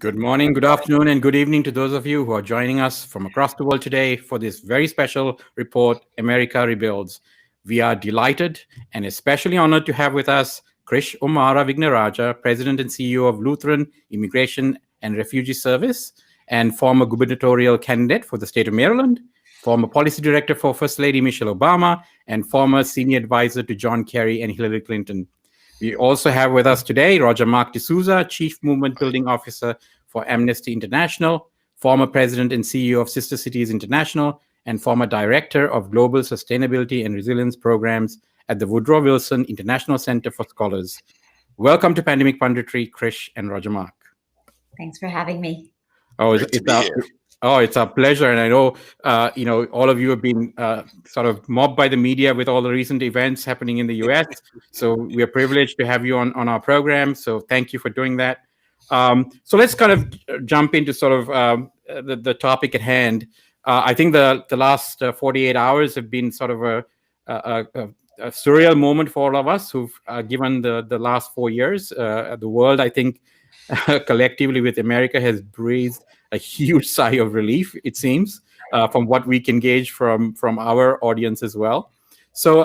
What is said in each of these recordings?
Good morning, good afternoon, and good evening to those of you who are joining us from across the world today for this very special report, America Rebuilds. We are delighted and especially honored to have with us Krish O'Mara Vignarajah, President and CEO of Lutheran Immigration and Refugee Service, and former gubernatorial candidate for the state of Maryland, former policy director for First Lady Michelle Obama, and former senior advisor to John Kerry and Hilary Clinton. We also have with us today Roger Mark D'Souza, Chief Movement Building Officer for Amnesty International, former President and CEO of Sister Cities International, and former Director of Global Sustainability and Resilience Programs at the Woodrow Wilson International Center for Scholars. Welcome to Pandemic Punditry, Krish and Roger Mark. Thanks for having me. It's our pleasure, and I know all of you have been sort of mobbed by the media with all the recent events happening in the U.S. So we are privileged to have you on our program. So thank you for doing that. So let's kind of jump into sort of the topic at hand. I think the last 48 hours have been sort of a surreal moment for all of us who've given the last 4 years. The world, I think, collectively with America has breathed a huge sigh of relief, it seems, from what we can gauge from our audience as well. So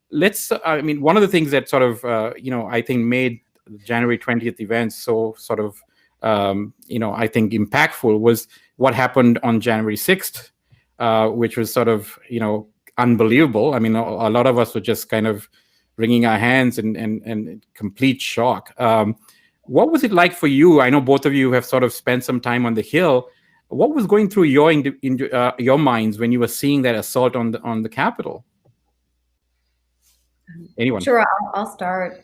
one of the things that sort of, I think made January 20th events so sort of, I think impactful was what happened on January 6th, which was sort of, unbelievable. I mean, a lot of us were just kind of wringing our hands and complete shock. What was it like for you? I know both of you have sort of spent some time on the Hill. What was going through your minds when you were seeing that assault on the Capitol? Anyone? Sure, I'll start.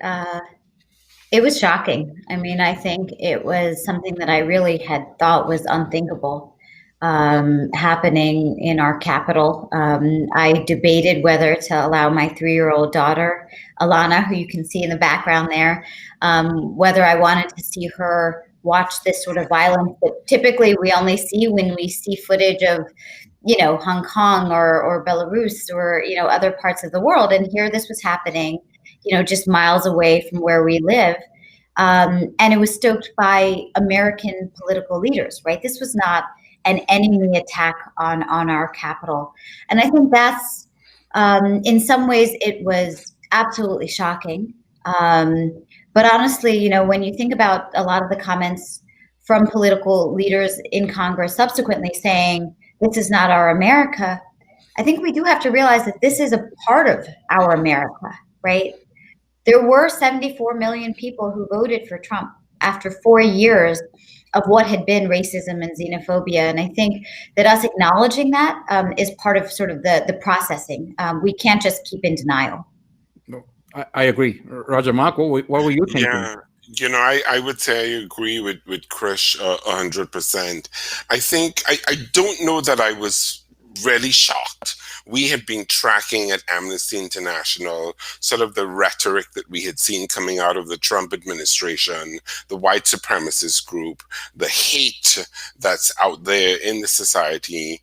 It was shocking. I mean, I think it was something that I really had thought was unthinkable happening in our capital. I debated whether to allow my 3-year-old daughter, Alana, who you can see in the background there, whether I wanted to see her watch this sort of violence that typically we only see when we see footage of, Hong Kong or Belarus or, other parts of the world. And here this was happening, just miles away from where we live. And it was stoked by American political leaders, right? This was not an enemy attack on our capital. And I think that's, in some ways, it was absolutely shocking. But honestly, when you think about a lot of the comments from political leaders in Congress subsequently saying, this is not our America, I think we do have to realize that this is a part of our America, right? There were 74 million people who voted for Trump after 4 years of what had been racism and xenophobia. And I think that us acknowledging that is part of sort of the processing. We can't just keep in denial. No, I agree. Roger Mark, what were you thinking? Yeah, I would say I agree with Krish 100%. I think, I don't know that I was really shocked. We had been tracking at Amnesty International sort of the rhetoric that we had seen coming out of the Trump administration, the white supremacist group, the hate that's out there in the society.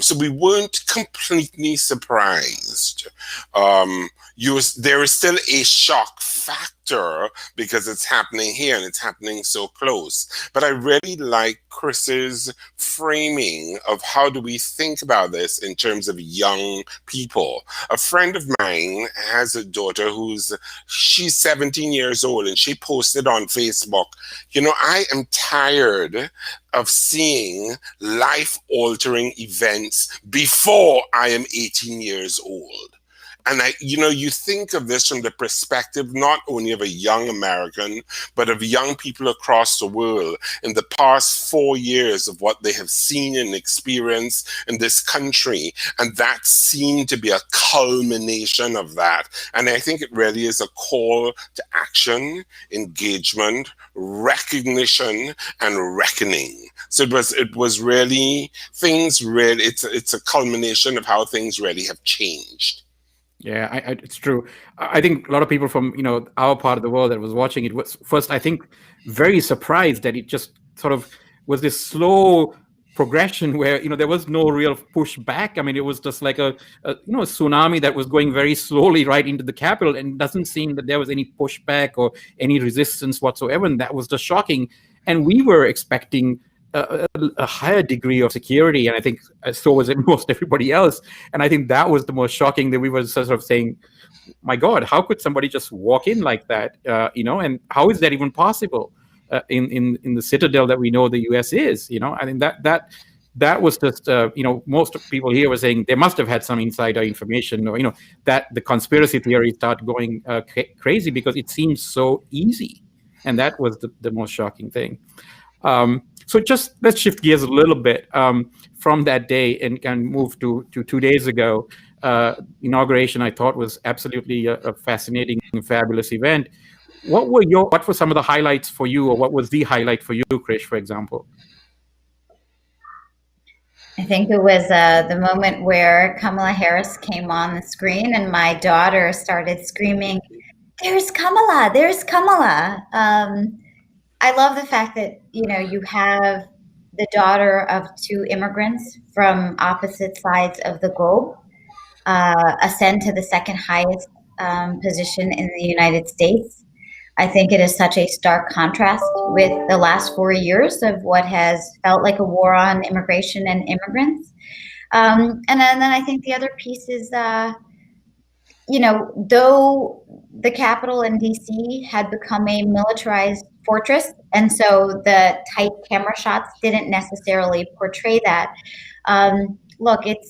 So we weren't completely surprised. There is still a shock factor because it's happening here and it's happening so close. But I really like Chris's framing of how do we think about this in terms of young people. A friend of mine has a daughter she's 17 years old, and she posted on Facebook, I am tired of seeing life-altering events before I am 18 years old. And you think of this from the perspective not only of a young American, but of young people across the world in the past 4 years of what they have seen and experienced in this country. And that seemed to be a culmination of that. And I think it really is a call to action, engagement, recognition, and reckoning. So it was really, it's a culmination of how things really have changed. Yeah, it's true. I think a lot of people from our part of the world that was watching it was first, I think, very surprised that it just sort of was this slow progression where there was no real pushback. I mean, it was just like a tsunami that was going very slowly right into the Capitol, and it doesn't seem that there was any pushback or any resistance whatsoever, and that was just shocking. And we were expecting a higher degree of security, and I think so was it most everybody else. And I think that was the most shocking, that we were sort of saying, my God, how could somebody just walk in like that? And how is that even possible in the citadel that we know the U.S. is? I mean, that was just, most people here were saying they must have had some insider information, or, that the conspiracy theories start going crazy because it seems so easy. And that was the most shocking thing. So just let's shift gears a little bit from that day and move to 2 days ago. Inauguration, I thought, was absolutely a fascinating and fabulous event. What were some of the highlights for you, or what was the highlight for you, Krish, for example? I think it was the moment where Kamala Harris came on the screen and my daughter started screaming, "There's Kamala, there's Kamala." I love the fact that, you have the daughter of two immigrants from opposite sides of the globe ascend to the second highest position in the United States. I think it is such a stark contrast with the last 4 years of what has felt like a war on immigration and immigrants. And then I think the other piece is, though the Capitol in DC had become a militarized fortress, and so the tight camera shots didn't necessarily portray that. Look, it's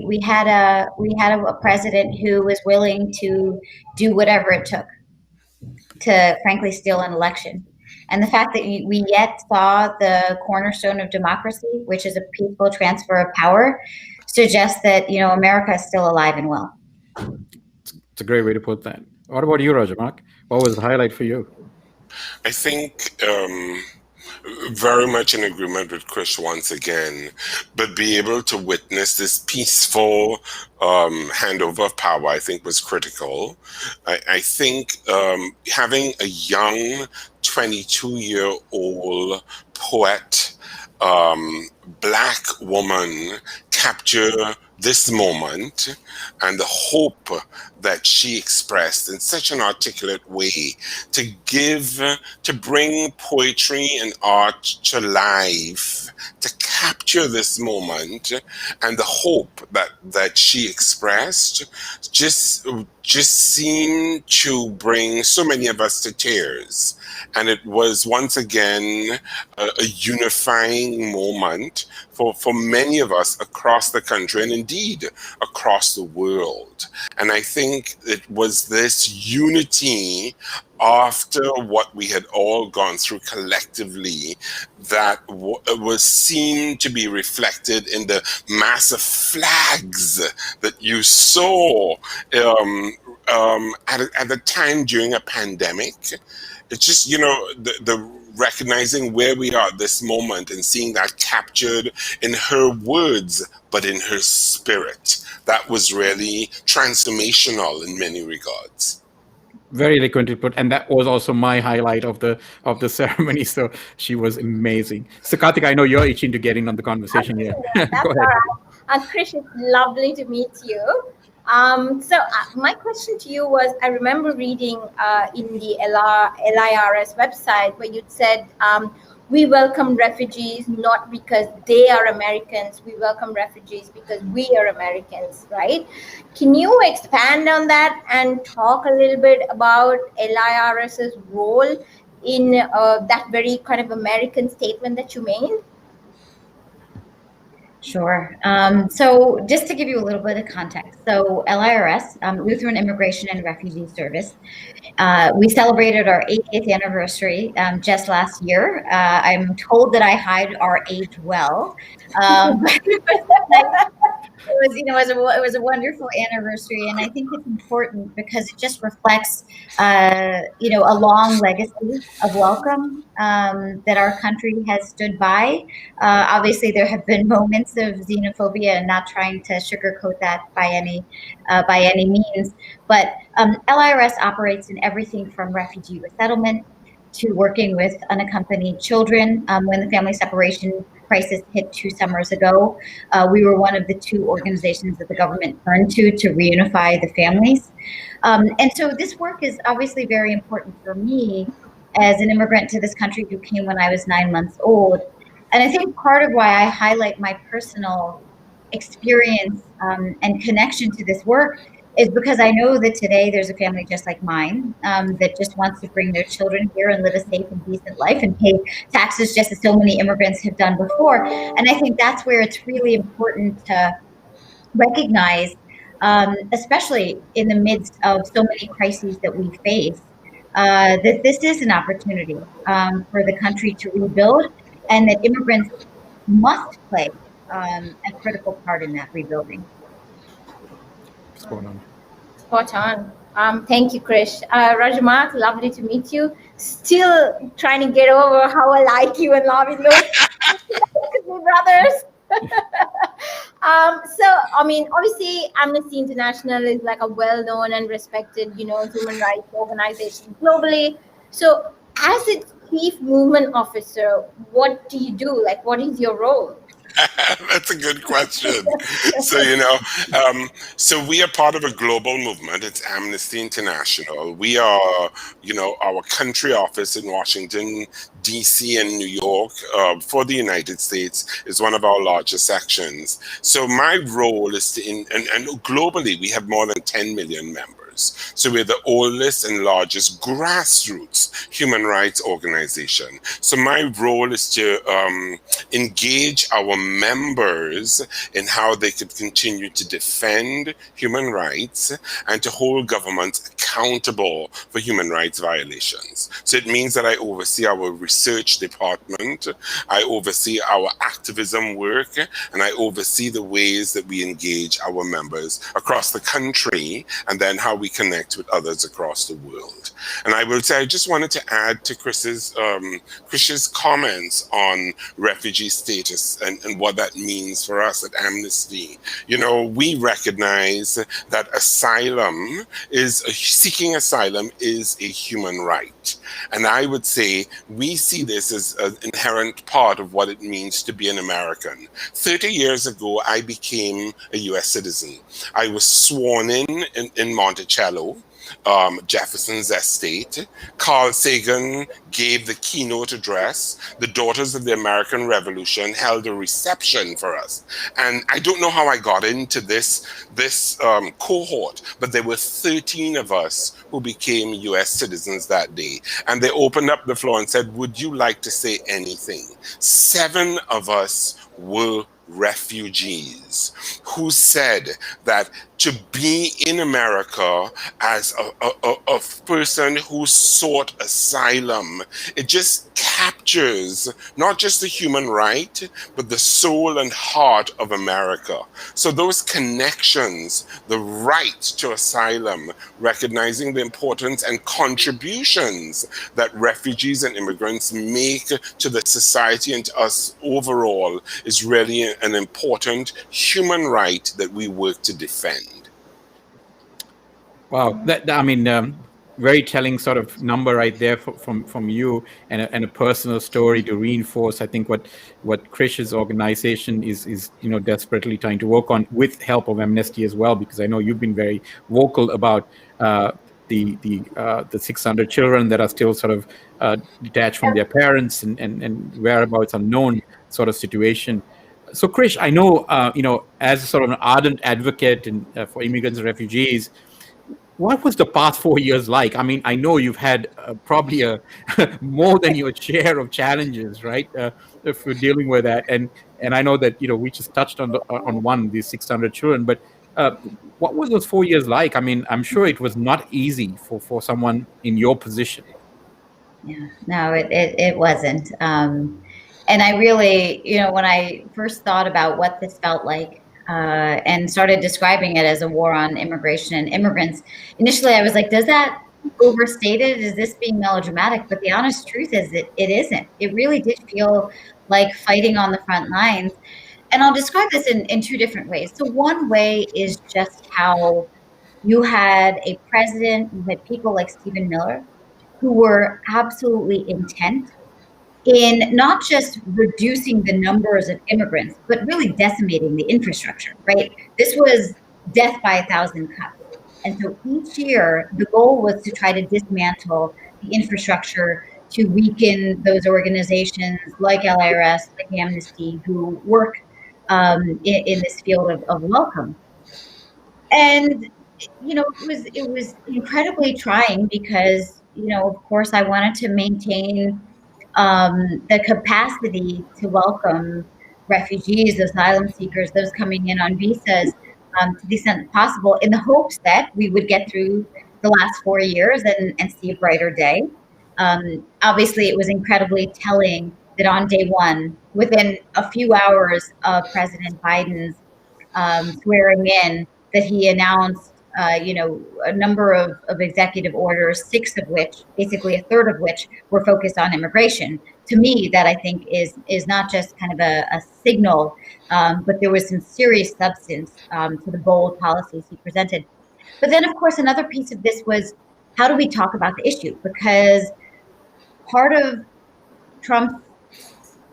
we had a president who was willing to do whatever it took to, frankly, steal an election. And the fact that we yet saw the cornerstone of democracy, which is a peaceful transfer of power, suggests that, America is still alive and well. It's a great way to put that. What about you, Rajamak? What was the highlight for you? I think very much in agreement with Krish once again, but be able to witness this peaceful handover of power, I think, was critical. I think having a young 22-year-old poet, Black woman capture this moment and the hope that she expressed in such an articulate way to bring poetry and art to life, to capture this moment and the hope that she expressed just seemed to bring so many of us to tears. And it was once again a unifying moment for many of us across the country and indeed across the world. And I think it was this unity after what we had all gone through collectively that was seen to be reflected in the massive flags that you saw at the time during a pandemic. It's just, the recognizing where we are at this moment and seeing that captured in her words, but in her spirit. That was really transformational in many regards. Very eloquently put, and that was also my highlight of the ceremony. So she was amazing. So Karthik, I know you're itching to get in on the conversation here. That's all right. Krish, it's lovely to meet you. My question to you was, I remember reading in the LIRS website where you'd said, we welcome refugees not because they are Americans, we welcome refugees because we are Americans, right? Can you expand on that and talk a little bit about LIRS's role in that very kind of American statement that you made? Sure. So just to give you a little bit of context, so LIRS, Lutheran Immigration and Refugee Service, we celebrated our 80th anniversary just last year. I'm told that I hide our age well. It was a wonderful anniversary, and I think it's important because it just reflects, a long legacy of welcome that our country has stood by. Obviously, there have been moments of xenophobia, and not trying to sugarcoat that by any means. But LIRS operates in everything from refugee resettlement to working with unaccompanied children. When the family separation crisis hit 2 summers ago, we were one of the 2 organizations that the government turned to reunify the families. And so this work is obviously very important for me as an immigrant to this country who came when I was 9 months old. And I think part of why I highlight my personal experience and connection to this work is because I know that today there's a family just like mine that just wants to bring their children here and live a safe and decent life and pay taxes just as so many immigrants have done before. And I think that's where it's really important to recognize, especially in the midst of so many crises that we face, that this is an opportunity for the country to rebuild, and that immigrants must play a critical part in that rebuilding. Spot on. Spot on. Thank you, Krish. Rajma, lovely to meet you. Still trying to get over how alike you and Lavin look. Could be brothers. So, I mean, obviously, Amnesty International is like a well-known and respected, human rights organization globally. So, as its chief movement officer, what do you do? Like, what is your role? That's a good question. So, so we are part of a global movement. It's Amnesty International. We are, our country office in Washington, D.C. and New York for the United States is one of our largest sections. So my role is to, and globally, we have more than 10 million members. So we're the oldest and largest grassroots human rights organization. So my role is to engage our members in how they could continue to defend human rights and to hold governments accountable for human rights violations. So it means that I oversee our research department, I oversee our activism work, and I oversee the ways that we engage our members across the country and then how we connect with others across the world. And I will say, I just wanted to add to Krish's comments on refugee status and what that means for us at Amnesty. We recognize that seeking asylum is a human right. And I would say we see this as an inherent part of what it means to be an American. 30 years ago, I became a U.S. citizen. I was sworn in Monticello, Jefferson's estate. Carl Sagan gave the keynote address. The Daughters of the American Revolution held a reception for us. And I don't know how I got into this cohort, but there were 13 of us who became U.S. citizens that day. And they opened up the floor and said, "Would you like to say anything?" 7 of us were refugees who said that to be in America as a person who sought asylum, it just captures not just the human right, but the soul and heart of America. So those connections, the right to asylum, recognizing the importance and contributions that refugees and immigrants make to the society and to us overall, is really an important human right that we work to defend. Wow, very telling sort of number right there from you, and a personal story to reinforce, I think, what Krish's organization is desperately trying to work on with help of Amnesty as well, because I know you've been very vocal about the 600 children that are still sort of detached from their parents and whereabouts unknown sort of situation. So Krish, I know as sort of an ardent advocate for immigrants and refugees, what was the past 4 years like? I mean, I know you've had probably more than your share of challenges, right? If you're dealing with that, and I know that we just touched on these 600 children, but what was those 4 years like? I mean, I'm sure it was not easy for someone in your position. Yeah, no, it wasn't. And I really, when I first thought about what this felt like, and started describing it as a war on immigration and immigrants, initially I was like, does that overstate it? Is this being melodramatic? But the honest truth is that it isn't. It really did feel like fighting on the front lines. And I'll describe this in 2 different ways. So one way is just how you had a president, you had people like Stephen Miller, who were absolutely intent in not just reducing the numbers of immigrants, but really decimating the infrastructure, right? This was death by 1,000 cuts. And so each year, the goal was to try to dismantle the infrastructure to weaken those organizations like LIRS, like Amnesty, who work in this field of welcome. And it was incredibly trying because of course I wanted to maintain the capacity to welcome refugees, asylum seekers, those coming in on visas, to the extent possible, in the hopes that we would get through the last 4 years and see a brighter day. Obviously, it was incredibly telling that on day one, within a few hours of President Biden's swearing in, that he announced a number of executive orders, 6 of which, basically a third of which, were focused on immigration. To me, that I think is not just kind of a signal, but there was some serious substance to the bold policies he presented. But then, of course, another piece of this was, how do we talk about the issue? Because part of Trump's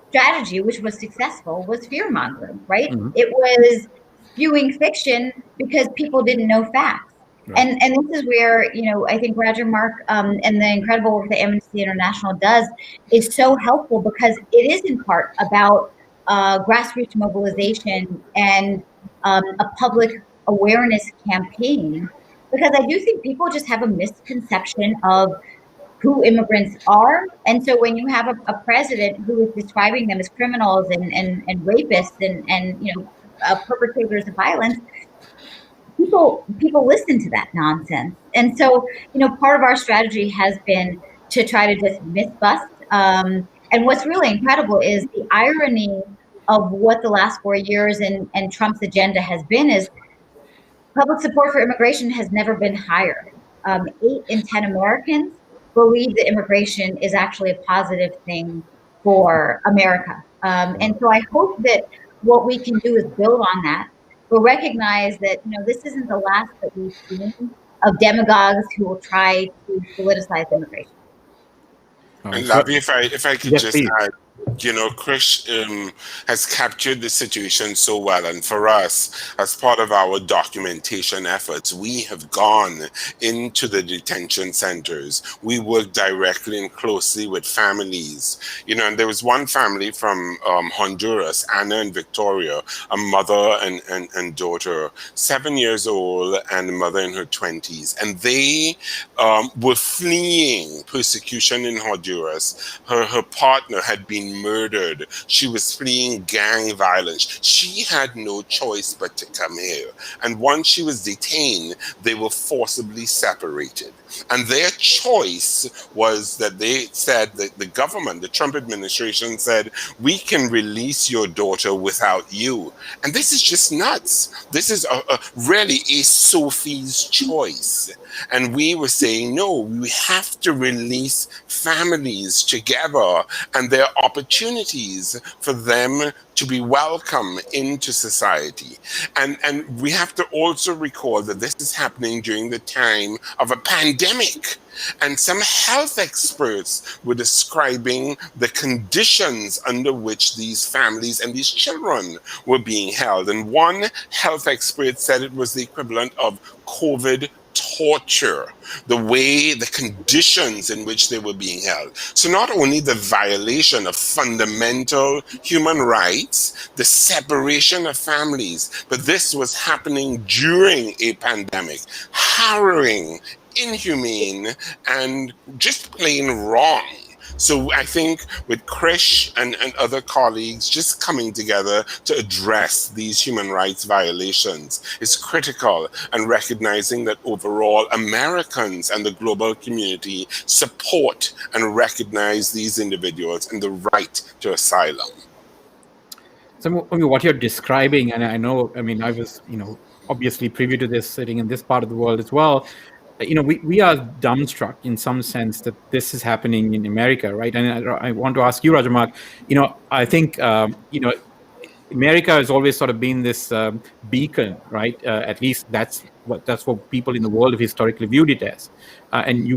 strategy, which was successful, was fear-mongering, right? Mm-hmm. It was spewing fiction because people didn't know facts. Right. And this is where, I think Roger Mark and the incredible work that Amnesty International does is so helpful, because it is in part about grassroots mobilization and a public awareness campaign, because I do think people just have a misconception of who immigrants are. And so when you have a president who is describing them as criminals and rapists and perpetrators of violence, people listen to that nonsense. And so, part of our strategy has been to try to just myth bust. And what's really incredible is the irony of what the last 4 years and Trump's agenda has been is public support for immigration has never been higher. 8 in 10 Americans believe that immigration is actually a positive thing for America. And so I hope that what we can do is build on that, but recognize that this isn't the last that we've seen of demagogues who will try to politicize immigration. And Lavi, if I could just add, Krish has captured the situation so well. And for us, as part of our documentation efforts, we have gone into the detention centers. We work directly and closely with families. And there was one family from Honduras, Anna and Victoria, a mother and daughter, 7 years old, and a mother in her 20s. And they were fleeing persecution in Honduras. Her partner had been murdered. She was fleeing gang violence. She had no choice but to come here. And once she was detained, they were forcibly separated. And their choice was that they said that the government, the Trump administration said, we can release your daughter without you. And this is just nuts. This is really a Sophie's choice. And we were saying, no, we have to release families together, and there are opportunities for them to be welcome into society. And we have to also recall that this is happening during the time of a pandemic. And some health experts were describing the conditions under which these families and these children were being held. And one health expert said it was the equivalent of COVID torture, the conditions in which they were being held. So not only the violation of fundamental human rights, the separation of families, but this was happening during a pandemic. Harrowing, inhumane, and just plain wrong. So I think with Krish and other colleagues just coming together to address these human rights violations is critical, and recognizing that overall Americans and the global community support and recognize these individuals and the right to asylum. So what you're describing, and I was, obviously privy to this sitting in this part of the world as well. We are dumbstruck in some sense that this is happening in America, right? And I want to ask you, Roger Mark, I think, America has always sort of been this beacon, right? At least that's what people in the world have historically viewed it as. And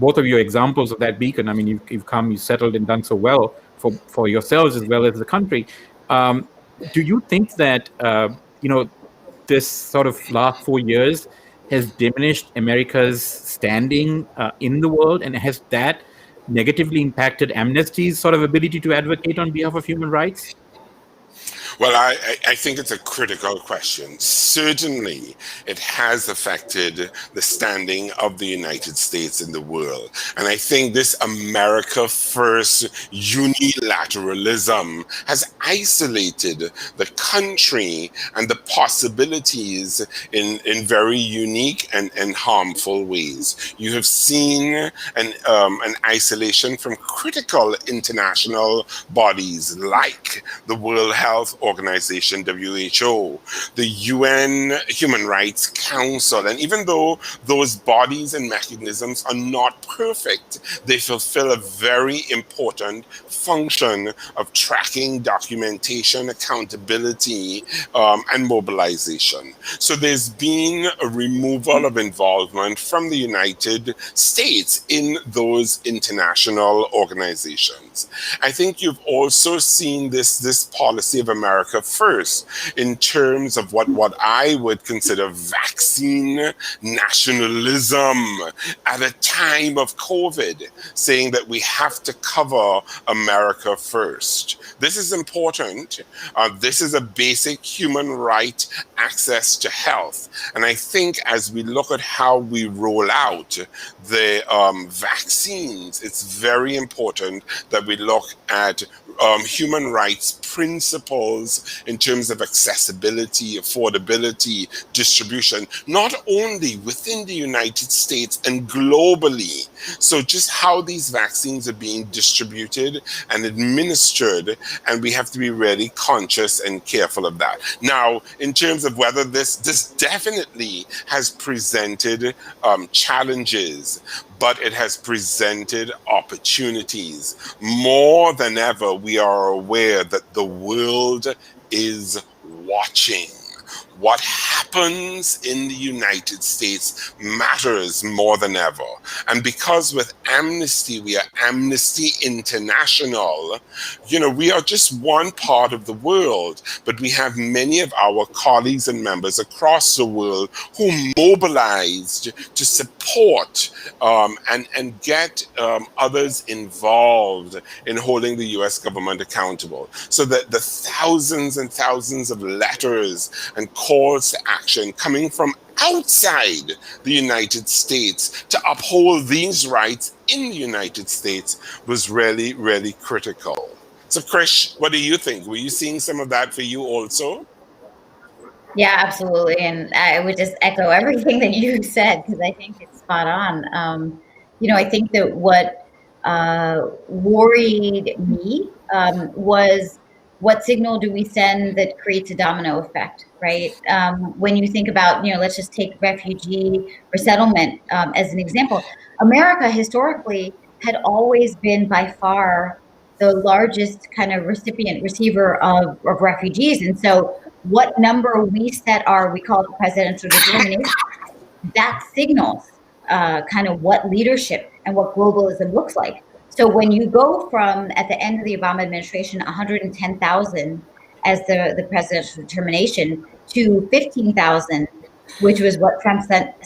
both of you are examples of that beacon. I mean, you've come, you settled and done so well for yourselves as well as the country. Do you think that, this sort of last 4 years has diminished America's standing in the world, and has that negatively impacted Amnesty's sort of ability to advocate on behalf of human rights? Well, I think it's a critical question. Certainly, it has affected the standing of the United States in the world. And I think this America First unilateralism has isolated the country and the possibilities in very unique and harmful ways. You have seen an isolation from critical international bodies like the World Health Organization, WHO, the UN Human Rights Council. And even though those bodies and mechanisms are not perfect, they fulfill a very important function of tracking, documentation, accountability, and mobilization. So there's been a removal of involvement from the United States in those international organizations. I think you've also seen this policy of America First in terms of what I would consider vaccine nationalism at a time of COVID, saying that we have to cover America first. This is important. This is a basic human right, access to health. And I think as we look at how we roll out the vaccines, it's very important that we look at human rights principles in terms of accessibility, affordability, distribution, not only within the United States and globally. So just how these vaccines are being distributed and administered, and we have to be really conscious and careful of that. Now, in terms of whether this definitely has presented challenges, but it has presented opportunities. More than ever, we are aware that the world is watching. What happens in the United States matters more than ever. And because with Amnesty, we are Amnesty International, we are just one part of the world, but we have many of our colleagues and members across the world who mobilized to support and get others involved in holding the US government accountable. So that the thousands and thousands of letters and calls to action coming from outside the United States to uphold these rights in the United States was really, really critical. So, Krish, what do you think? Were you seeing some of that for you also? Yeah, absolutely. And I would just echo everything that you said, because I think it's spot on. I think that what worried me was what signal do we send that creates a domino effect, right? When you think about, let's just take refugee resettlement as an example. America historically had always been by far the largest kind of receiver of refugees. And so what number we set we call it presidential determination, that signals kind of what leadership and what globalism looks like. So when you go from, at the end of the Obama administration, 110,000 as the presidential determination to 15,000, which was what Trump set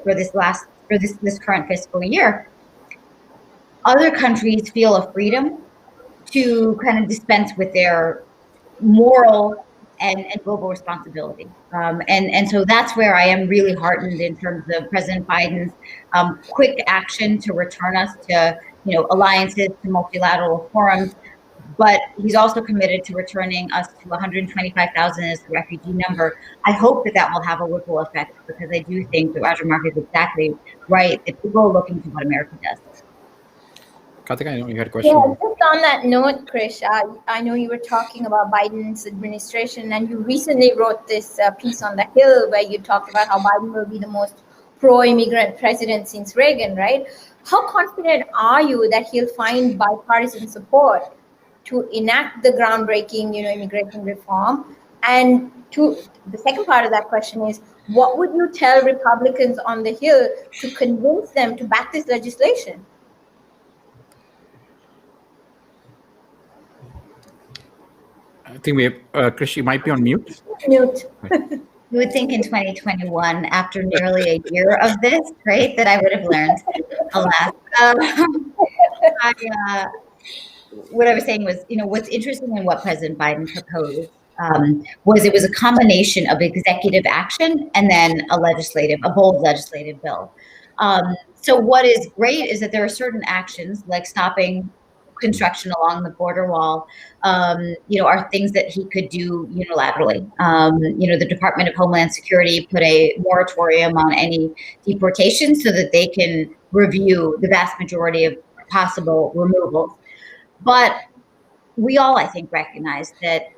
for this current fiscal year, other countries feel a freedom to kind of dispense with their moral and global responsibility. And so that's where I am really heartened in terms of President Biden's quick action to return us to, alliances, to multilateral forums. But he's also committed to returning us to 125,000 as the refugee number. I hope that will have a ripple effect, because I do think that Roger Mark is exactly right, that people are looking to what America does. Karthika, I know you had a question. Yeah, just on that note, Krish, I know you were talking about Biden's administration, and you recently wrote this piece on The Hill where you talked about how Biden will be the most pro-immigrant president since Reagan, right? How confident are you that he'll find bipartisan support to enact the groundbreaking, immigration reform? And the second part of that question is, what would you tell Republicans on the Hill to convince them to back this legislation? I think we have, Krish, you might be on mute. Mute. You would think in 2021, after nearly a year of this, right, that I would have learned. Alas. What I was saying was, what's interesting in what President Biden proposed was it was a combination of executive action and then a bold legislative bill. So what is great is that there are certain actions like stopping construction along the border wall, are things that he could do unilaterally. The Department of Homeland Security put a moratorium on any deportation so that they can review the vast majority of possible removals. But we all, I think, recognize that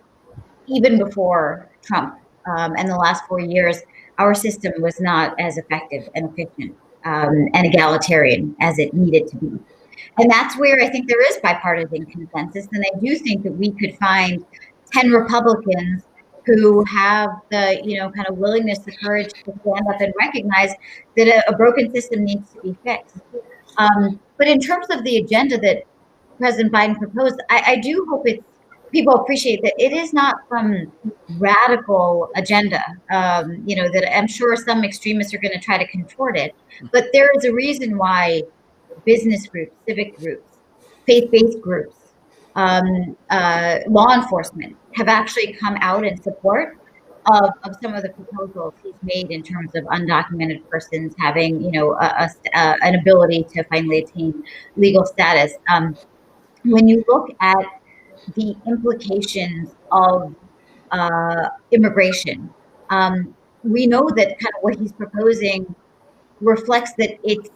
even before Trump and the last 4 years, our system was not as effective and efficient and egalitarian as it needed to be. And that's where I think there is bipartisan consensus. And I do think that we could find 10 Republicans who have the, kind of willingness, the courage to stand up and recognize that a broken system needs to be fixed. But in terms of the agenda that President Biden proposed, I do hope people appreciate that it is not some radical agenda, that I'm sure some extremists are going to try to contort it. But there is a reason why business groups, civic groups, faith-based groups, law enforcement have actually come out in support of some of the proposals he's made in terms of undocumented persons having, an ability to finally attain legal status. When you look at the implications of immigration, we know that kind of what he's proposing reflects that it's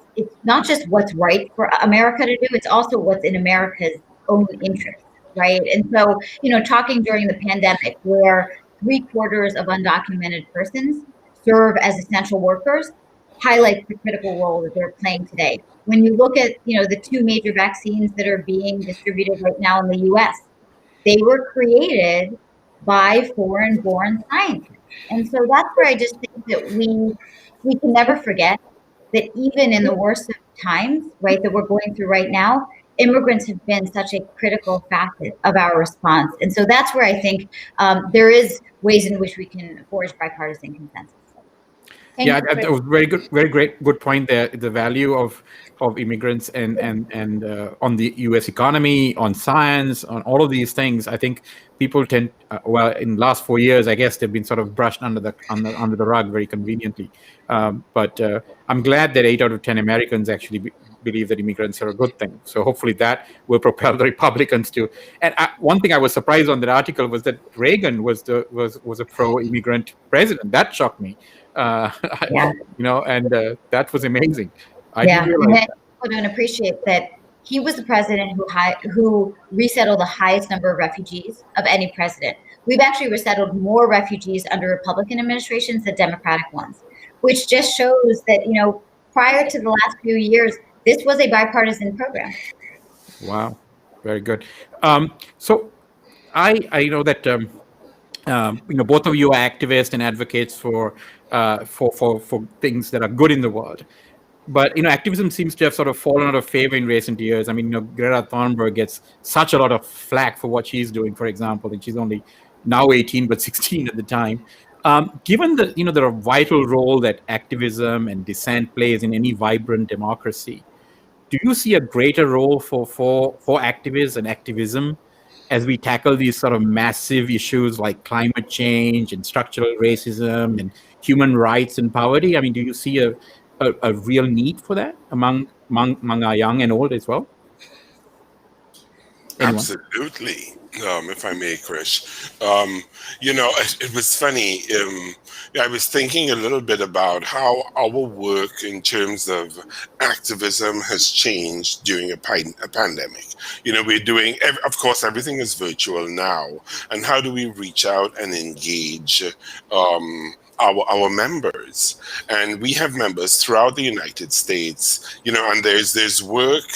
not just what's right for America to do, it's also what's in America's own interest, right? And so, talking during the pandemic where 3/4 of undocumented persons serve as essential workers highlights the critical role that they're playing today. When you look at, the 2 major vaccines that are being distributed right now in the US, they were created by foreign-born scientists. And so that's where I just think that we can never forget that even in the worst of times, right, that we're going through right now, immigrants have been such a critical facet of our response. And so that's where I think there is ways in which we can forge bipartisan consensus. That was very good point there. The value of immigrants and on the U.S. economy, on science, on all of these things. I think people tend, in the last 4 years, I guess they've been sort of brushed under the rug very conveniently. But I'm glad that 8 out of 10 Americans actually believe that immigrants are a good thing. So hopefully that will propel the Republicans to. And one thing I was surprised on that article was that Reagan was a pro-immigrant president. That shocked me. And that was amazing. I didn't realize people don't appreciate that he was the president who resettled the highest number of refugees of any president. We've actually resettled more refugees under Republican administrations than Democratic ones, which just shows that, prior to the last few years, this was a bipartisan program. Wow, very good. So I know that both of you are activists and advocates for things that are good in the world. But activism seems to have sort of fallen out of favor in recent years. I mean, Greta Thunberg gets such a lot of flack for what she's doing, for example, and she's only now 18 but 16 at the time. Given the vital role that activism and dissent plays in any vibrant democracy, do you see a greater role for activists and activism as we tackle these sort of massive issues like climate change and structural racism and human rights and poverty? I mean, do you see a real need for that among our young and old as well? Anyone? Absolutely. If I may, Krish. It was funny. I was thinking a little bit about how our work in terms of activism has changed during a pandemic. We're doing, of course, everything is virtual now. And how do we reach out and engage our members? And we have members throughout the United States, and there's work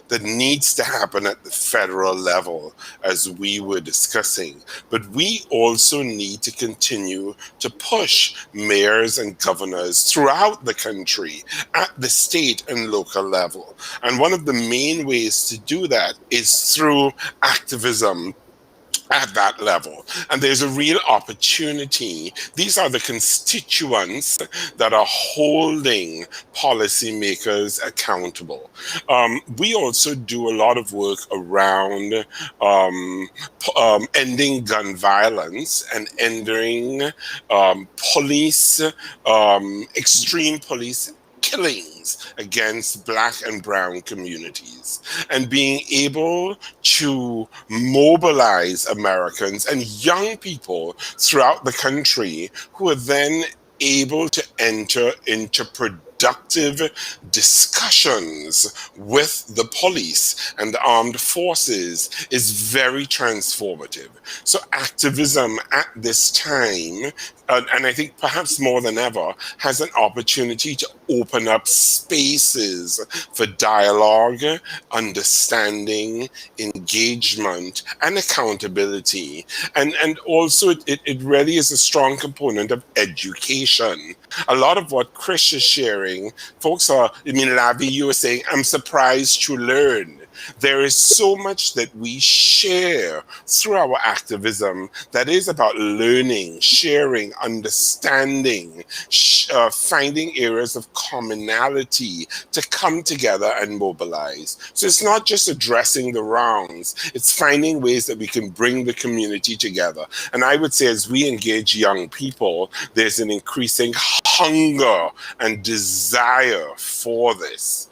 that needs to happen at the federal level, as we were discussing. But we also need to continue to push mayors and governors throughout the country at the state and local level. And one of the main ways to do that is through activism at that level. And there's a real opportunity. These are the constituents that are holding policymakers accountable. We also do a lot of work around ending gun violence and ending police, extreme police killings against Black and brown communities, and being able to mobilize Americans and young people throughout the country who are then able to enter into productive discussions with the police and the armed forces is very transformative. So activism at this time, and I think perhaps more than ever, has an opportunity to open up spaces for dialogue, understanding, engagement, and accountability. And also it really is a strong component of education. A lot of what Krish is sharing, folks are, Lavi, you were saying, I'm surprised to learn. There is so much that we share through our activism that is about learning, sharing, understanding, finding areas of commonality to come together and mobilize. So it's not just addressing the wrongs, it's finding ways that we can bring the community together. And I would say as we engage young people, there's an increasing hunger and desire for this.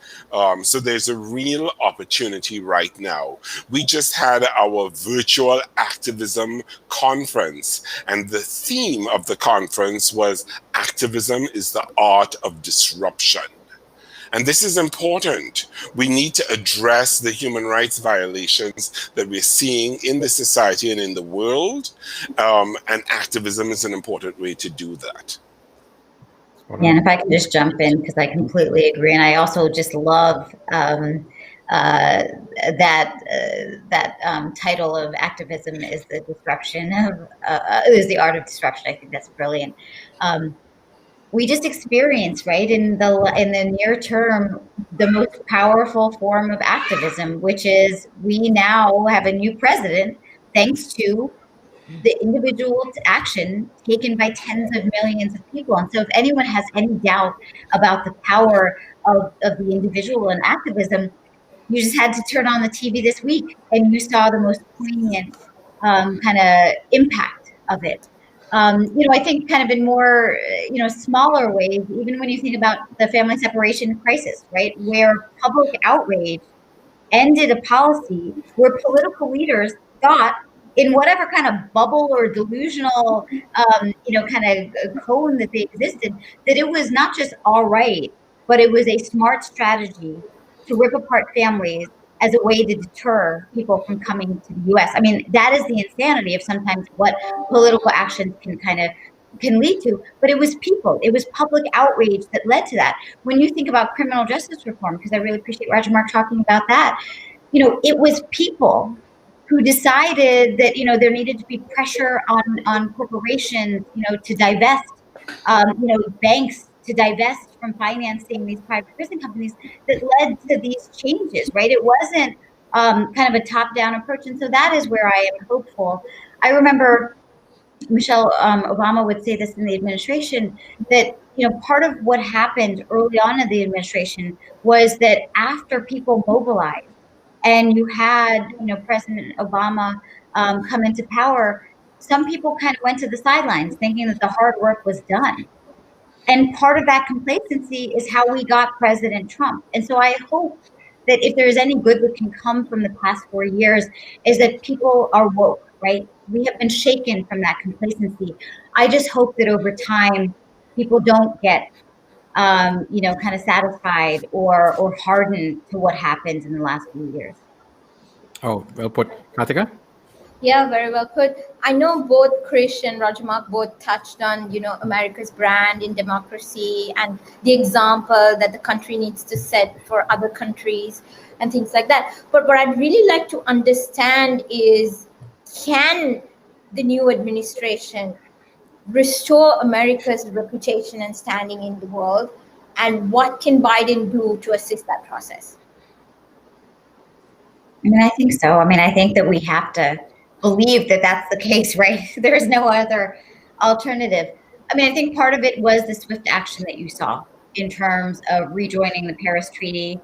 So there's a real opportunity right now. We just had our virtual activism conference, and the theme of the conference was Activism is the Art of Disruption. And this is important. We need to address the human rights violations that we're seeing in the society and in the world, and activism is an important way to do that. Yeah, and if I can just jump in, because I completely agree, and I also just love that title of activism is the disruption of is the art of disruption. I think that's brilliant. We just experienced, right, in the near term, the most powerful form of activism, which is we now have a new president thanks to the individual action taken by tens of millions of people. And so if anyone has any doubt about the power of the individual and activism, you just had to turn on the TV this week and you saw the most poignant kind of impact of it. I think kind of in more, smaller ways, even when you think about the family separation crisis, right, where public outrage ended a policy where political leaders thought, in whatever kind of bubble or delusional, kind of cone that they existed, that it was not just all right, but it was a smart strategy to rip apart families as a way to deter people from coming to the U.S. I mean, that is the insanity of sometimes what political actions can lead to. But it was people, it was public outrage that led to that. When you think about criminal justice reform, because I really appreciate Roger Mark talking about that, it was people who decided that there needed to be pressure on corporations, to divest, banks to divest from financing these private prison companies that led to these changes, right? It wasn't kind of a top-down approach, and so that is where I am hopeful. I remember Michelle Obama would say this in the administration that part of what happened early on in the administration was that after people mobilized, and you had, President Obama come into power, some people kind of went to the sidelines thinking that the hard work was done. And part of that complacency is how we got President Trump. And so I hope that if there's any good that can come from the past 4 years is that people are woke, right? We have been shaken from that complacency. I just hope that over time, people don't get kind of satisfied or hardened to what happened in the last few years. Oh, well put. Karthika? Yeah, very well put. I know both Krish and Roger Mark both touched on, America's brand in democracy and the example that the country needs to set for other countries and things like that. But what I'd really like to understand is, can the new administration restore America's reputation and standing in the world? And what can Biden do to assist that process? I mean, I think so. I mean, I think that we have to believe that that's the case, right? There is no other alternative. I mean, I think part of it was the swift action that you saw in terms of rejoining the Paris Treaty,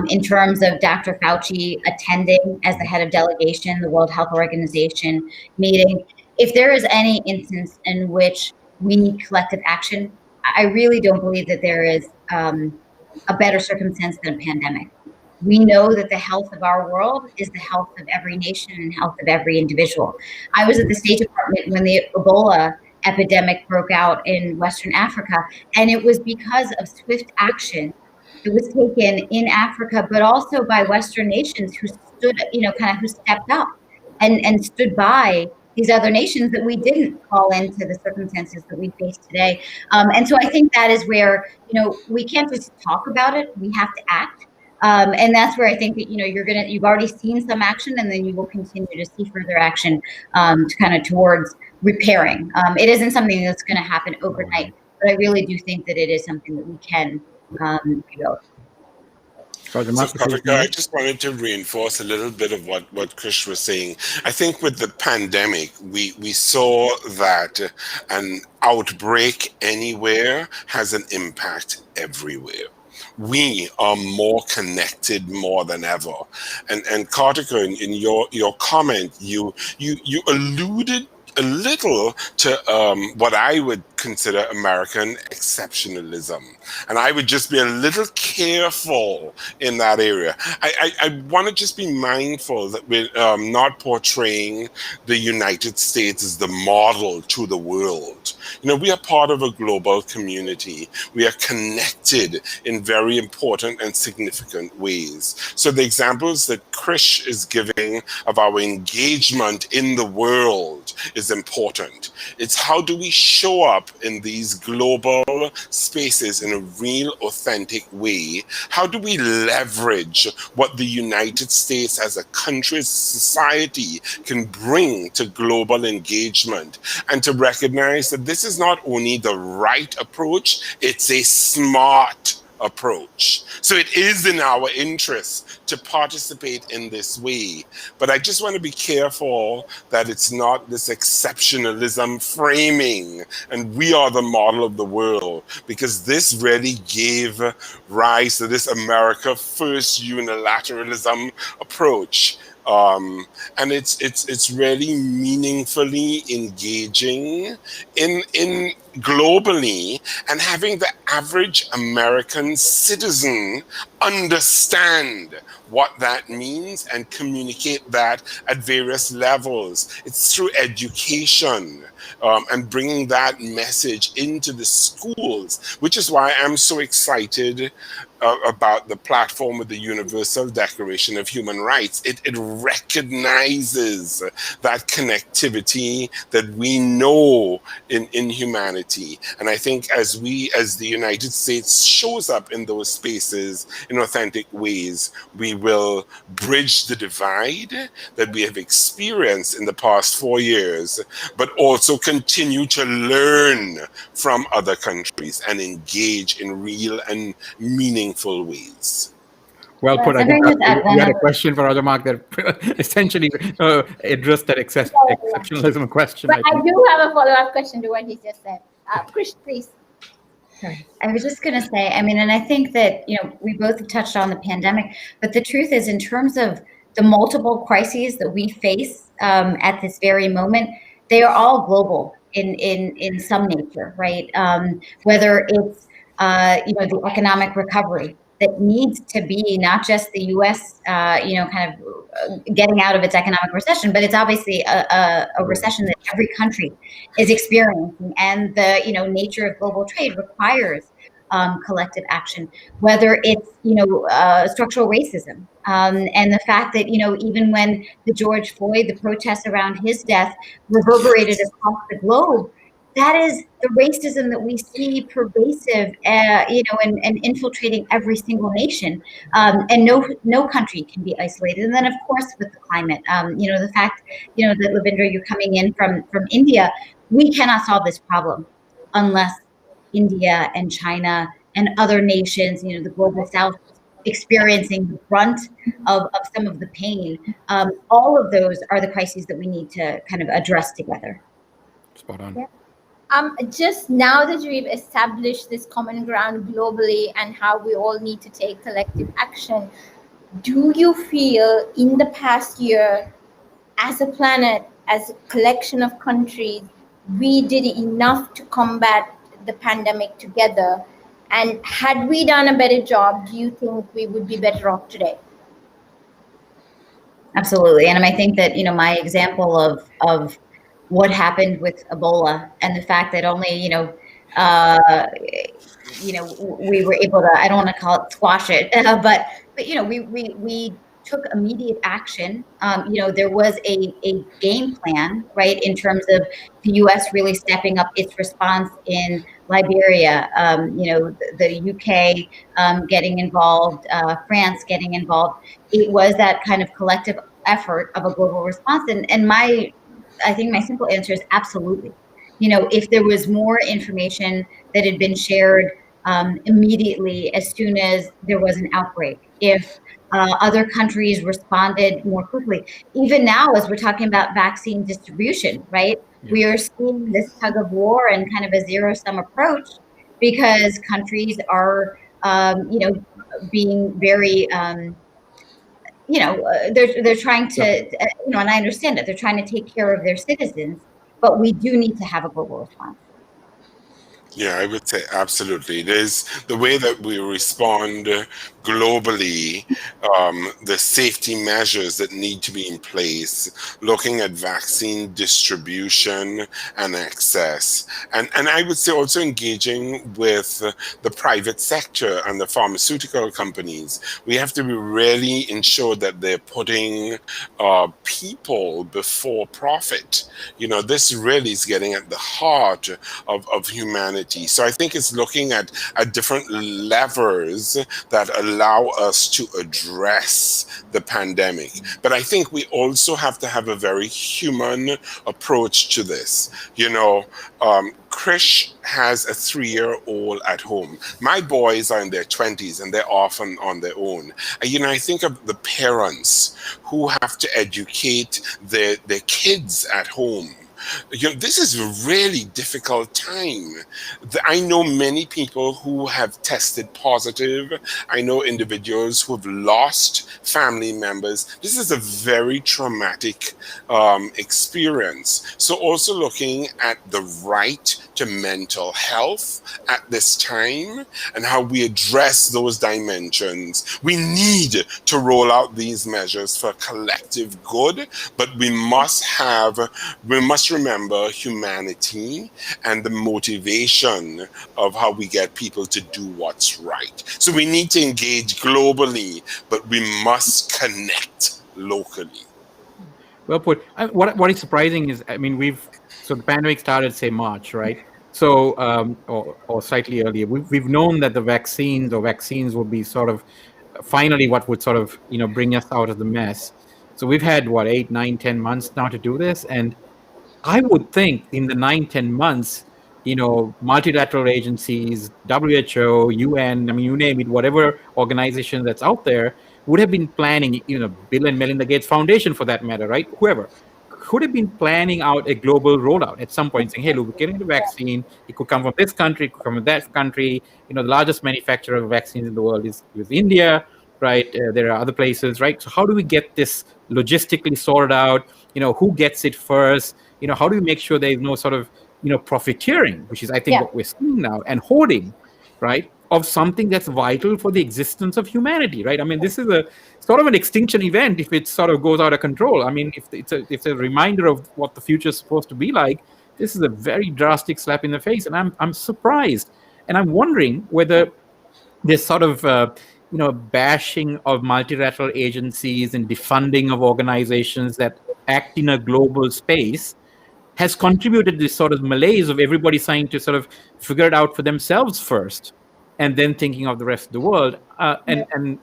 in terms of Dr. Fauci attending as the head of delegation, the World Health Organization meeting. If there is any instance in which we need collective action, I really don't believe that there is a better circumstance than a pandemic. We know that the health of our world is the health of every nation and health of every individual. I was at the State Department when the Ebola epidemic broke out in Western Africa, and it was because of swift action that was taken in Africa, but also by Western nations who stood, who stepped up and stood by these other nations that we didn't call into the circumstances that we face today. And so I think that is where, we can't just talk about it, we have to act. And that's where I think that, you've already seen some action, and then you will continue to see further action towards repairing. It isn't something that's going to happen overnight, but I really do think that it is something that we can build. So, Kavika, I just wanted to reinforce a little bit of what Krish was saying. I think with the pandemic, we saw that an outbreak anywhere has an impact everywhere. We are more connected more than ever. And Kartika, in your comment, you alluded a little to what I would consider American exceptionalism. And I would just be a little careful in that area. I want to just be mindful that we're not portraying the United States as the model to the world. We are part of a global community. We are connected in very important and significant ways. So the examples that Krish is giving of our engagement in the world is important. It's how do we show up in these global spaces in a real, authentic way? How do we leverage what the United States as a country, as a society can bring to global engagement, and to recognize that this is not only the right approach, it's a smart approach. So it is in our interest to participate in this way. But I just want to be careful that it's not this exceptionalism framing and we are the model of the world, because this really gave rise to this America First unilateralism approach. And it's really meaningfully engaging in globally, and having the average American citizen understand what that means and communicate that at various levels. It's through education and bringing that message into the schools, which is why I'm so excited about the platform of the Universal Declaration of Human Rights. It recognizes that connectivity that we know in humanity. And I think as the United States shows up in those spaces in authentic ways, we will bridge the divide that we have experienced in the past 4 years, but also continue to learn from other countries and engage in real and meaningful ways. Well put. I think you had a question for Mark that essentially addressed that exceptionalism question. But I do have a follow-up question to what he just said. Krish, please. Sorry. I was just going to say, and I think that, we both have touched on the pandemic, but the truth is, in terms of the multiple crises that we face at this very moment, they are all global in some nature, right? Whether it's, the economic recovery that needs to be not just the U.S., getting out of its economic recession, but it's obviously a recession that every country is experiencing, and the nature of global trade requires collective action. Whether it's structural racism, and the fact that even when the George Floyd, the protests around his death reverberated across the globe, that is the racism that we see pervasive, and infiltrating every single nation, and no country can be isolated. And then, of course, with the climate, the fact, that Lavindra, you're coming in from India, we cannot solve this problem unless India and China and other nations, the global South, experiencing the brunt of some of the pain. All of those are the crises that we need to kind of address together. Spot on. Yeah. Just now that we've established this common ground globally and how we all need to take collective action, do you feel in the past year, as a planet, as a collection of countries, we did enough to combat the pandemic together? And had we done a better job, do you think we would be better off today? Absolutely. And I think that, my example of what happened with Ebola and the fact that only, we were able to, I don't want to call it squash it, but we took immediate action. There was a game plan, right, in terms of the U.S. really stepping up its response in Liberia, the UK getting involved, France getting involved. It was that kind of collective effort of a global response. And I think my simple answer is absolutely. If there was more information that had been shared immediately as soon as there was an outbreak, if other countries responded more quickly. Even now, as we're talking about vaccine distribution, right? Yeah. We are seeing this tug of war and kind of a zero-sum approach because countries are, being very, they're trying to, and I understand that they're trying to take care of their citizens, but we do need to have a global response. Yeah, I would say absolutely. There's the way that we respond globally, the safety measures that need to be in place, looking at vaccine distribution and access. And I would say also engaging with the private sector and the pharmaceutical companies. We have to be really ensure that they're putting people before profit. This really is getting at the heart of humanity. So I think it's looking at different levers that allow us to address the pandemic. But I think we also have to have a very human approach to this. Krish has a 3-year-old at home. My boys are in their 20s and they're often on their own. I think of the parents who have to educate their kids at home. This is a really difficult time. I know many people who have tested positive. I know individuals who have lost family members. This is a very traumatic experience. So also looking at the right to mental health at this time and how we address those dimensions. We need to roll out these measures for collective good, but we must remember humanity and the motivation of how we get people to do what's right. So we need to engage globally, but we must connect locally. Well put. What is surprising is, so the pandemic started, say, March, right? So, or slightly earlier. We've known that the vaccines will be sort of finally what would sort of, bring us out of the mess. So we've had, 8, 9, 10 months now to do this. And I would think in the 9, 10 months, multilateral agencies, WHO, UN, you name it, whatever organization that's out there would have been planning, Bill and Melinda Gates Foundation for that matter, right? Whoever could have been planning out a global rollout at some point, saying, hey, look, we're getting the vaccine. It could come from this country, it could come from that country. The largest manufacturer of vaccines in the world is India, right? There are other places, right? So how do we get this logistically sorted out? Who gets it first? How do we make sure there is no sort of, profiteering, which is, I think, what we're seeing now, and hoarding, right, of something that's vital for the existence of humanity, right? This is a sort of an extinction event if it sort of goes out of control. If it's a reminder of what the future is supposed to be like, this is a very drastic slap in the face, and I'm surprised, and I'm wondering whether this sort of bashing of multilateral agencies and defunding of organizations that act in a global space has contributed to this sort of malaise of everybody trying to sort of figure it out for themselves first, and then thinking of the rest of the world. And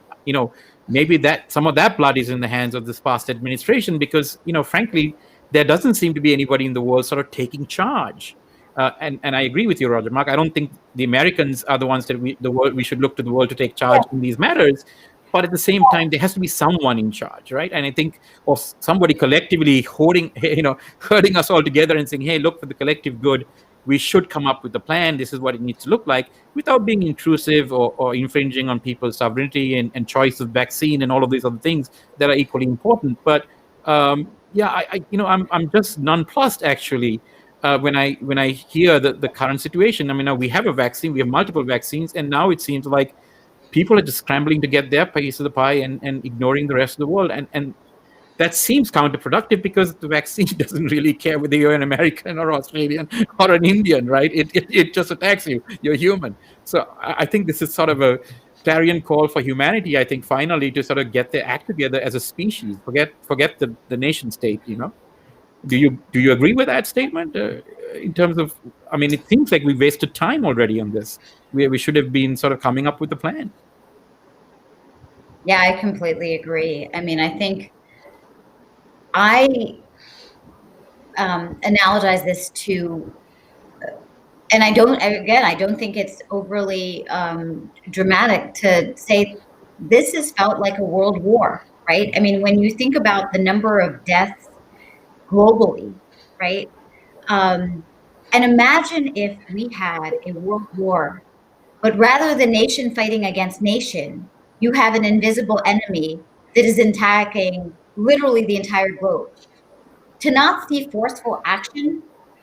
maybe that some of that blood is in the hands of this past administration, because frankly, there doesn't seem to be anybody in the world sort of taking charge. And I agree with you, Roger Mark. I don't think the Americans are the ones that we should look to the world to take charge in these matters. But at the same time, there has to be someone in charge, right? And I think, or somebody collectively herding us all together and saying, hey, look, for the collective good, we should come up with a plan. This is what it needs to look like, without being intrusive or infringing on people's sovereignty and choice of vaccine and all of these other things that are equally important. But I'm just nonplussed, actually, when I hear the current situation. I mean, now we have a vaccine, we have multiple vaccines, and now it seems like people are just scrambling to get their piece of the pie and ignoring the rest of the world. And that seems counterproductive, because the vaccine doesn't really care whether you're an American or Australian or an Indian, right? It just attacks you. You're human. So I think this is sort of a clarion call for humanity, I think, finally, to sort of get their act together as a species. Forget the nation state, Do you agree with that statement? In terms of, I mean, it seems like we wasted time already on this. We should have been sort of coming up with a plan. Yeah, I completely agree. I mean, I think I analogize this to, and I don't think it's overly dramatic to say this has felt like a world war, right? I mean, when you think about the number of deaths globally, right? And imagine if we had a world war, but rather than nation fighting against nation, you have an invisible enemy that is attacking literally the entire globe. To not see forceful action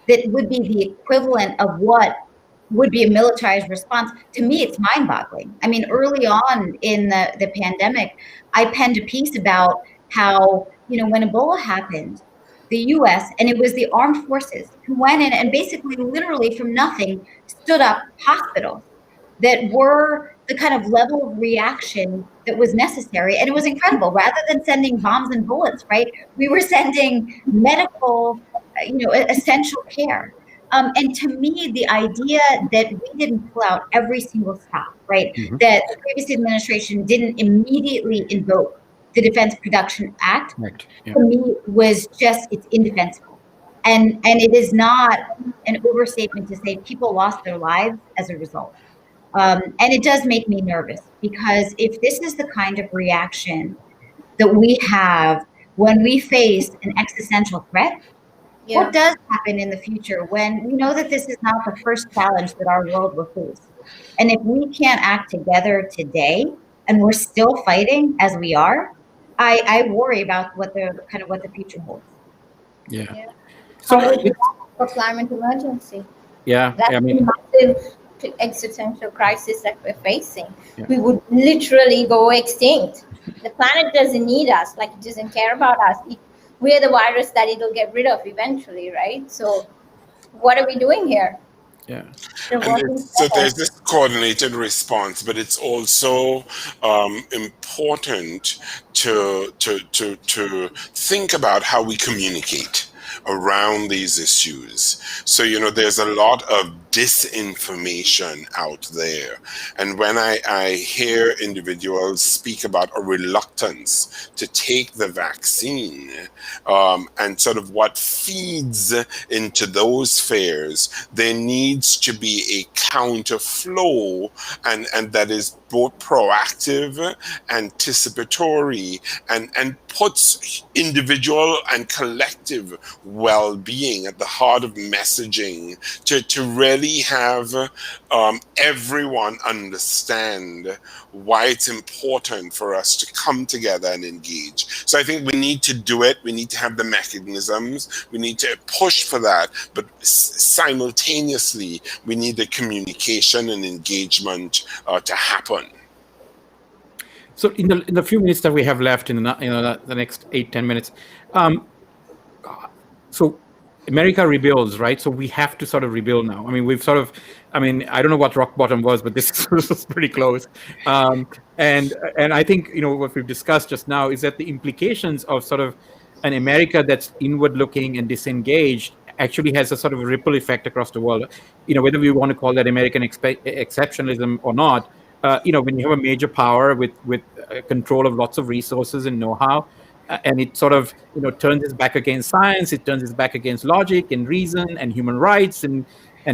that would be the equivalent of what would be a militarized response, to me, it's mind-boggling. I mean, early on in the pandemic, I penned a piece about how, when Ebola happened, the US, and it was the armed forces who went in and basically literally from nothing stood up hospitals that were the kind of level of reaction that was necessary. And it was incredible. Rather than sending bombs and bullets, right, we were sending medical, essential care. And to me, the idea that we didn't pull out every single stop, right, that the previous administration didn't immediately invoke the Defense Production Act, right. Yeah. For me, was just, it's indefensible. And it is not an overstatement to say people lost their lives as a result. And it does make me nervous, because if this is the kind of reaction that we have when we face an existential threat, what does happen in the future when we know that this is not the first challenge that our world will face? And if we can't act together today and we're still fighting as we are, I worry about what the future holds. Yeah. So for climate emergency. Yeah. That's I mean, massive existential crisis that we're facing. Yeah. We would literally go extinct. The planet doesn't need us, like it doesn't care about us. We're the virus that it'll get rid of eventually, right? So what are we doing here? Yeah. So there's this coordinated response, but it's also important to think about how we communicate around these issues. So, there's a lot of disinformation out there. And when I hear individuals speak about a reluctance to take the vaccine, and sort of what feeds into those fears, there needs to be a counter flow, and that is both proactive, anticipatory, and puts individual and collective well-being at the heart of messaging, to really have everyone understand why it's important for us to come together and engage. So I think we need to do it. We need to have the mechanisms. We need to push for that. But simultaneously, we need the communication and engagement to happen. So in the few minutes that we have left, in the next 8-10 minutes, so America rebuilds, right? So we have to sort of rebuild now. I mean, I don't know what rock bottom was, but this was pretty close. And I think, what we've discussed just now is that the implications of sort of an America that's inward looking and disengaged actually has a sort of a ripple effect across the world. Whether we want to call that American exceptionalism or not, when you have a major power with control of lots of resources and know-how, and it sort of turns its back against science, it turns its back against logic and reason and human rights and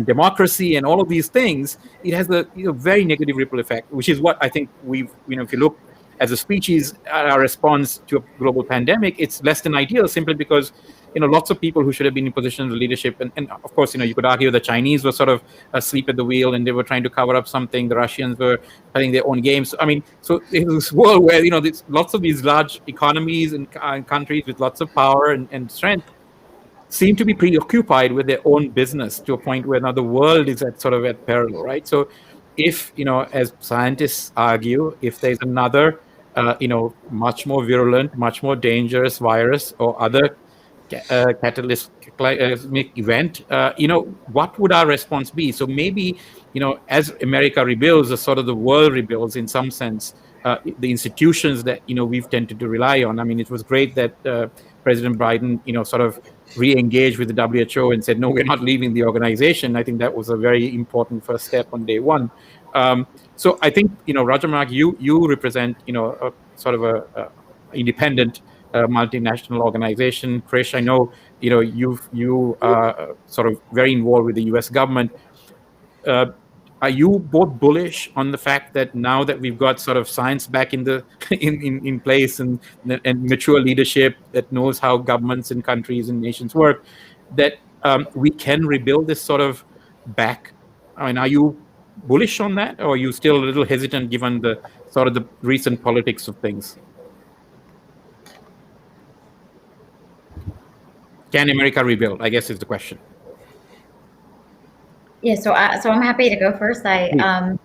democracy and all of these things, it has a very negative ripple effect, which is what I think we've, if you look as a species, our response to a global pandemic, it's less than ideal, simply because lots of people who should have been in positions of leadership, and of course, you could argue the Chinese were sort of asleep at the wheel and they were trying to cover up something. The Russians were playing their own games. I mean, so in this world where lots of these large economies and countries with lots of power and strength seem to be preoccupied with their own business to a point where now the world is at peril, right? So if, as scientists argue, if there's another, much more virulent, much more dangerous virus or other cataclysmic event, what would our response be? So maybe, as America rebuilds, or sort of the world rebuilds in some sense, the institutions that, we've tended to rely on. I mean, it was great that President Biden, sort of re-engaged with the WHO and said, no, we're not leaving the organization. I think that was a very important first step on day one. So I think, Raja Mark, you represent, a sort of a independent multinational organization. Krish, I know, you are sort of very involved with the US government. Are you both bullish on the fact that now that we've got sort of science back in the in place and mature leadership that knows how governments and countries and nations work, that we can rebuild this sort of back? I mean, are you bullish on that, or are you still a little hesitant given the sort of the recent politics of things? Can America rebuild, I guess, is the question. Yeah, so I'm happy to go first. I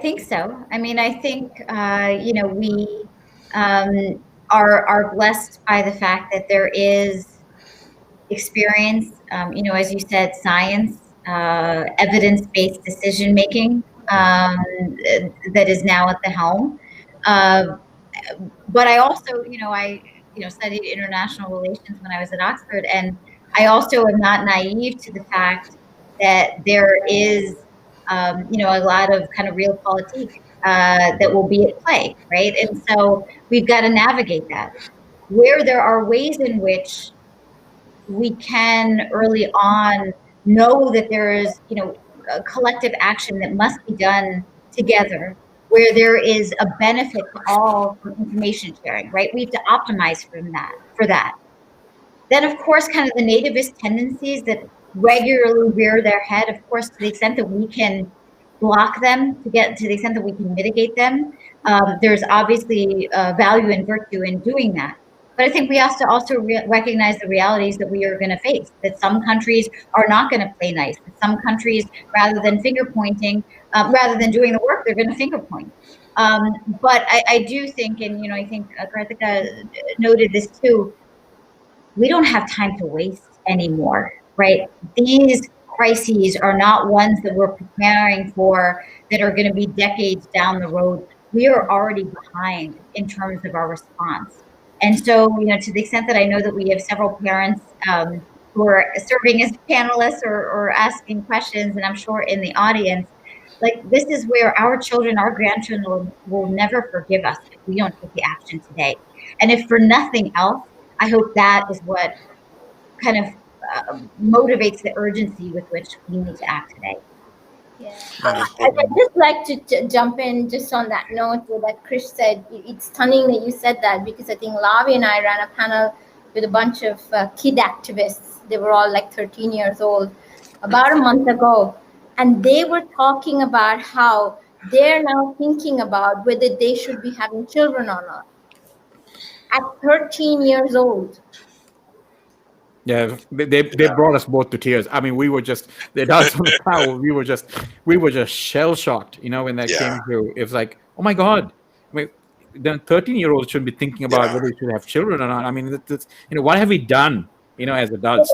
think so. I mean, I think we are blessed by the fact that there is experience. As you said, science, evidence-based decision making that is now at the helm. But I also, studied international relations when I was at Oxford, and I also am not naive to the fact that there is, a lot of kind of realpolitik that will be at play, right? And so we've got to navigate that. Where there are ways in which we can early on know that there is, a collective action that must be done together, where there is a benefit to all from information sharing, right? We have to optimize for that. Then, of course, kind of the nativist tendencies that regularly rear their head, of course, to the extent that we can block them, to the extent that we can mitigate them, there's obviously value and virtue in doing that. But I think we have to also recognize the realities that we are going to face, that some countries are not going to play nice, that some countries, rather than finger pointing, rather than doing the work, they're going to finger point. But I do think, and I think Karthika noted this too, we don't have time to waste anymore, right? These crises are not ones that we're preparing for that are going to be decades down the road. We are already behind in terms of our response. And so, to the extent that I know that we have several parents who are serving as panelists or asking questions, and I'm sure in the audience, like, this is where our children, our grandchildren will never forgive us if we don't take the action today. And if for nothing else, I hope that is what kind of motivates the urgency with which we need to act today. Yeah, I'd just like to jump in just on that note that Krish said. It's stunning that you said that, because I think Lavi and I ran a panel with a bunch of kid activists. They were all like 13 years old about a month ago. And they were talking about how they're now thinking about whether they should be having children or not. At 13 years old. Yeah, they brought us both to tears. I mean, we were just, we were just shell shocked, when that came through. It was like, oh my God, I mean, the 13-year-olds should be thinking about whether they should have children or not. I mean, what have we done, as adults?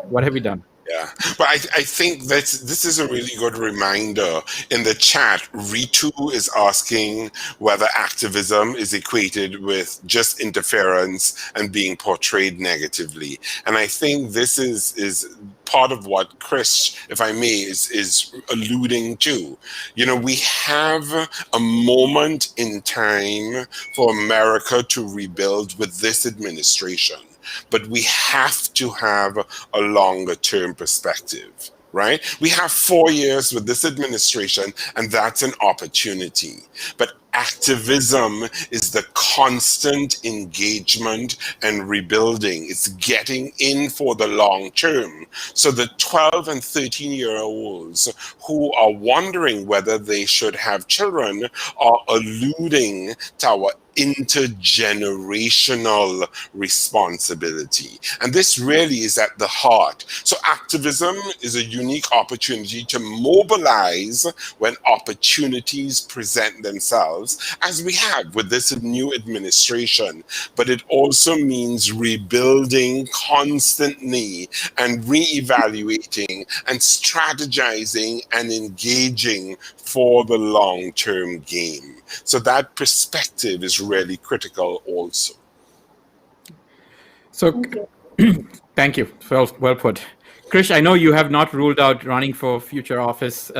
What have we done? Yeah, but I think that this is a really good reminder. In the chat, Ritu is asking whether activism is equated with just interference and being portrayed negatively. And I think this is part of what Krish, if I may, is alluding to. We have a moment in time for America to rebuild with this administration. But we have to have a longer term perspective. right? We have 4 years with this administration, and that's an opportunity. But activism is the constant engagement and rebuilding. It's getting in for the long term. So the 12 and 13-year-olds who are wondering whether they should have children are alluding to our intergenerational responsibility. And this really is at the heart. So activism is a unique opportunity to mobilize when opportunities present themselves, as we have with this new administration. But it also means rebuilding constantly and reevaluating and strategizing and engaging for the long-term game. So that perspective is really critical also. So thank you. Well put. Krish, I know you have not ruled out running for future office.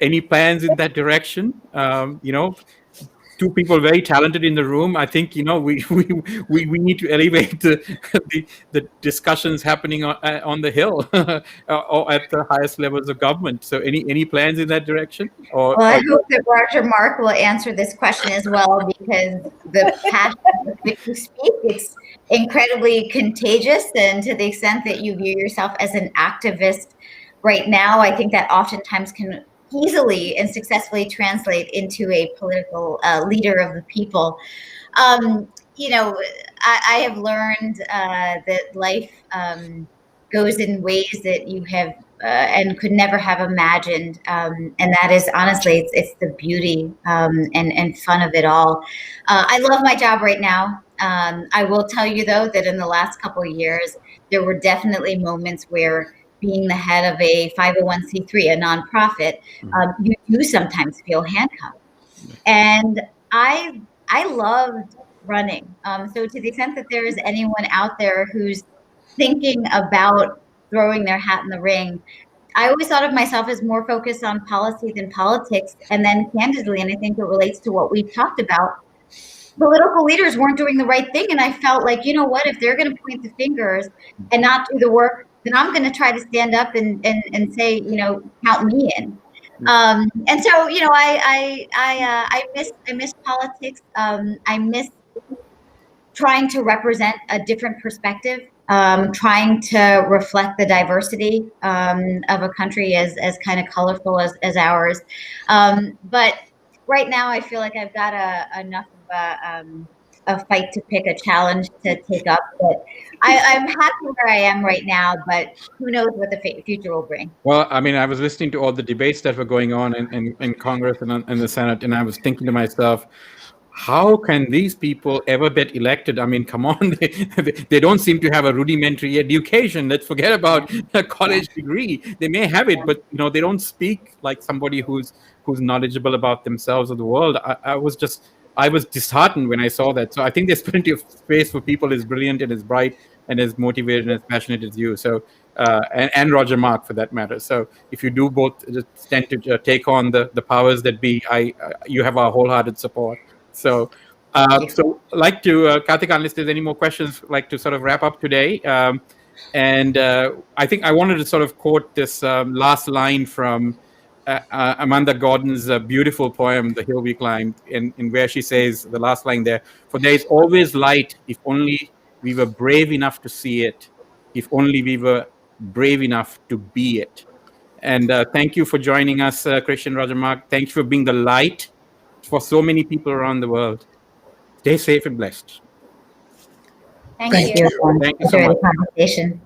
Any plans in that direction? Two people very talented in the room. I think we need to elevate the discussions happening on the Hill or at the highest levels of government. So any plans in that direction? Well, I hope that Roger Mark will answer this question as well, because the passion with which you speak, it's incredibly contagious, and to the extent that you view yourself as an activist right now, I think that oftentimes can easily and successfully translate into a political leader of the people. I have learned that life goes in ways that you have and could never have imagined, and that is honestly, it's the beauty and fun of it all. I love my job right now. I will tell you though that in the last couple of years, there were definitely moments where being the head of a 501c3, a nonprofit, you do sometimes feel handcuffed. And I loved running. So to the extent that there is anyone out there who's thinking about throwing their hat in the ring, I always thought of myself as more focused on policy than politics. And then candidly, and I think it relates to what we talked about, political leaders weren't doing the right thing. And I felt like, if they're going to point the fingers and not do the work, then I'm going to try to stand up and say, count me in. And so, I miss politics. I miss trying to represent a different perspective, trying to reflect the diversity of a country as kind of colorful as ours. But right now, I feel like I've got enough of a fight to pick, a challenge to take up. But I'm happy where I am right now, but who knows what the future will bring. Well, I mean, I was listening to all the debates that were going on in Congress and in the Senate, and I was thinking to myself, how can these people ever get elected? I mean, come on, they don't seem to have a rudimentary education. Let's forget about a college degree. They may have it, but they don't speak like somebody who's knowledgeable about themselves or the world. I was disheartened when I saw that. So I think there's plenty of space for people as brilliant and as bright and as motivated and as passionate as you. So and Roger Mark for that matter. So if you do both tend to take on the powers that be, you have our wholehearted support. So like to Karthika, unless there's any more questions, like to sort of wrap up today. And I think I wanted to sort of quote this last line from Amanda Gordon's beautiful poem, The Hill We Climbed, in where she says, the last line there, "For there is always light if only we were brave enough to see it, if only we were brave enough to be it." And thank you for joining us, Krish and Roger Mark. Thank you for being the light for so many people around the world. Stay safe and blessed. Thank you. Thank you so much. Conversation.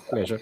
Pleasure.